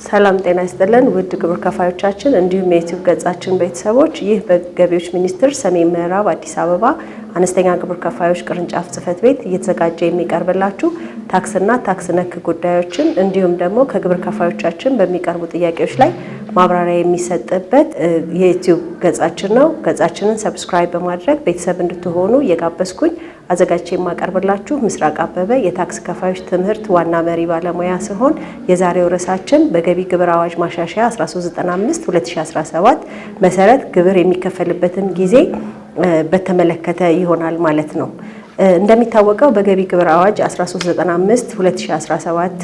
ሰላም ጤና ይስጥልን ውድ ግብር ከፋዮቻችን እንዲሁም የዩቲዩብ ገጻችን ቤተሰቦች ይህ በገቢዎች ሚኒስቴር ሰሜን ምዕራብ አዲስ አበባ አነስተኛ ግብር ከፋዮች ቅርንጫፍ ጽህፈት ቤት እየተዘጋጀ የሚቀርብላችሁ ታክስና ታክስ ነክ ጉዳዮችን እንዲሁም ደግሞ ከግብር ከፋዮቻችን በሚቀርቡ ጥያቄዎች ላይ ማብራሪያ የሚሰጥበት የዩቲዩብ ገጻችን ነው። ገጻችንን ሰብስክራይብ በማድረግ ቤተሰብ እንድትሆኑ እየጋበዝኩኝ አዘጋጅቼ የማቀርብላችሁ ምስራቅ አበበ የታክስ ከፋዮች ትምህርት ዋና መሪ ባለሙያ ሲሆን የዛሬው ርዕሳችን በገቢ ግብር አዋጅ ማሻሻያ 1395 2017 መሰረት ግብር የሚከፈልበትን ጊዜ በተመለከተ ይሆናል ማለት ነው። እንደሚታወቀው በገቢ ግብር አዋጅ 1395 2017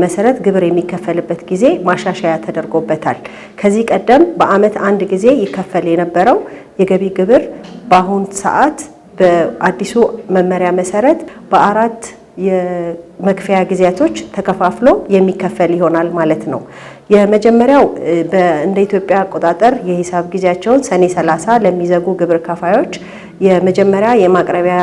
መሰረት ግብር የሚከፈልበት ጊዜ ማሻሻያ ተደርጎበታል። ከዚህ ቀደም በአመት አንድ ጊዜ ይከፈል የነበረው የገቢ ግብር በአሁን ሰዓት በአዲሱ መመሪያ መሰረት በአራት የመክፈያ ጊዜያቶች ተከፋፍሎ የሚከፈል ይሆናል ማለት ነው። የመጀመሪያው እንደ ኢትዮጵያ አቆጣጠር የሂሳብ ጊዜያቸውን ሰኔ 30 ለሚዘጉ ግብር ከፋዮች የመጀመሪያ የማቅረቢያ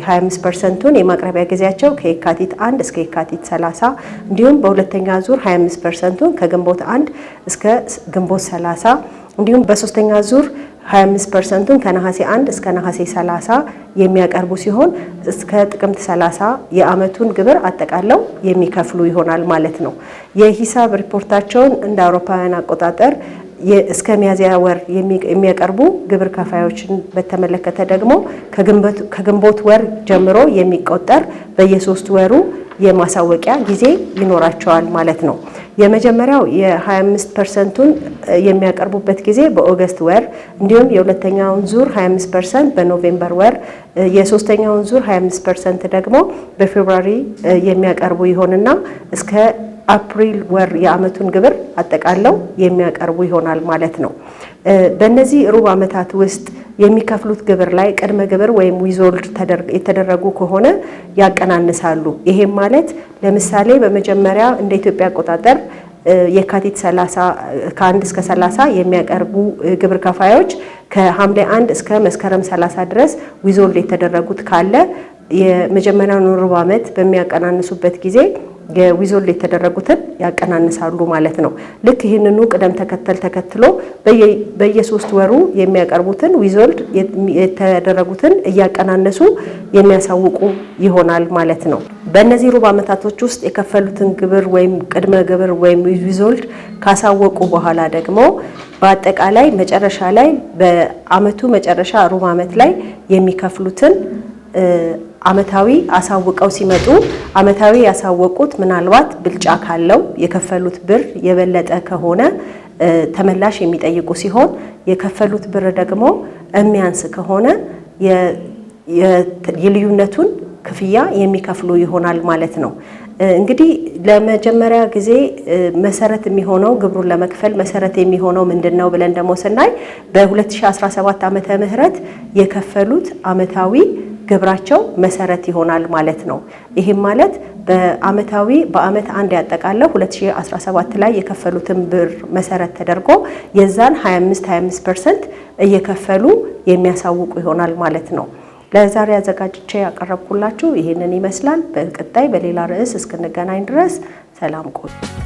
25%ን የማቅረቢያ ጊዜያቸው ከየካቲት 1 እስከ የካቲት 30 እንዲሁም በሁለተኛ ዙር 25%ን ከግንቦት 1 እስከ ግንቦት 30 እንዲሁም በሶስተኛ ዙር 25%ን ከነሐሴ 1 እስከ ነሐሴ 30 የሚያቀርቡ ሲሆን እስከ ጥቅምት 30 የአመቱን ግብር አጠቃለው የሚከፍሉ ይሆናል ማለት ነው። የሂሳብ ሪፖርታቸውን እንደ አውሮፓውያን አቆጣጠር እስከ ሚያዝያ ወር የሚያቀርቡ ግብር ከፋዮችን በተመለከተ ደግሞ ከግንቦት ወር ጀምሮ የሚቆጠር በየሶስት ወሩ የማሳወቂያ ጊዜ ይኖራቸዋል ማለት ነው። የመጀመሪያው የ25%ን የሚያቀርቡበት ጊዜ በኦገስት ወር እንዲሁም የሁለተኛውን ዙር 25% በኖቬምበር ወር የሶስተኛውን ዙር 25% ደግሞ በፌብሩዋሪ የሚያቀርቡ ይሆንና እስከ አፕሪል ወር የአመቱን ግብር አጠቃለው የሚያቀርቡ ይሆናል ማለት ነው። በእነዚህ ሩብ ዓመታት ውስጥ የሚከፍሉት ግብር ላይ ቅድመ ግብር ወይም ዊዞልድ የተደረጉ ከሆነ ያቀናንሳሉ። ይሄም ማለት ለምሳሌ በመጀመሪያ እንደ ኢትዮጵያ አቆጣጠር የካቲት 30 ከ1 እስከ 30 የሚያቀርቡ ግብር ከፋዮች ከሐምሌ 1 እስከ መስከረም 30 ድረስ ዊዞልድ የተደረጉት ካለ የመጀመሪያውን ሩብ ዓመት በሚያቀናንሱበት ጊዜ የዊዞልድ የተደረጉትን ያቀናንሳሉ ማለት ነው። ልክ ይህንኑ ቅደም ተከትሎ በየሶስት ወሩ የሚያቀርቡትን ዊዞልድ የተደረጉትን እያቀናነሱ የሚያሳውቁ ይሆናል ማለት ነው። በእነዚህ ሩብ ዓመታቶች ውስጥ የከፈሉትን ግብር ወይም ቅድመ ግብር ወይም ዊዞልድ ካሳወቁ በኋላ ደግሞ በአጠቃላይ መጨረሻ ላይ በአመቱ መጨረሻ ሩብ ዓመት ላይ የሚከፍሉትን አመታዊ አሳውቀው ሲመጡ አመታዊ ያሳወቁት ምናልባት ብልጫ ካለው የከፈሉት ብር የበለጠ ከሆነ ተመላሽ የሚጠይቁ ሲሆን የከፈሉት ብር ደግሞ የሚያንስ ከሆነ የልዩነቱን ክፍያ የሚከፍሉ ይሆናል ማለት ነው። እንግዲህ ለመጀመሪያ ጊዜ መሰረት የሚሆነው ግብሩን ለመክፈል መሰረት የሚሆነው ምንድነው ብለን ደግሞ ስናይ በ2017 ዓመተ ምህረት የከፈሉት አመታዊ ግብራቸው መሰረት ይሆናል ማለት ነው። ይሄም ማለት በአመት አንድ ያጠቃለው 2017 ላይ የከፈሉትን ብር መሰረት ተደርጎ የዛን 25% እየከፈሉ የሚያሳውቁ ይሆናል ማለት ነው። ለዛሬ አዘጋጅቼ ያቀረብኩላችሁ ይሄንን ይመስላል። በቀጣይ በሌላ ርዕስ እስክንገናኝ ድረስ ሰላም ቆዩ።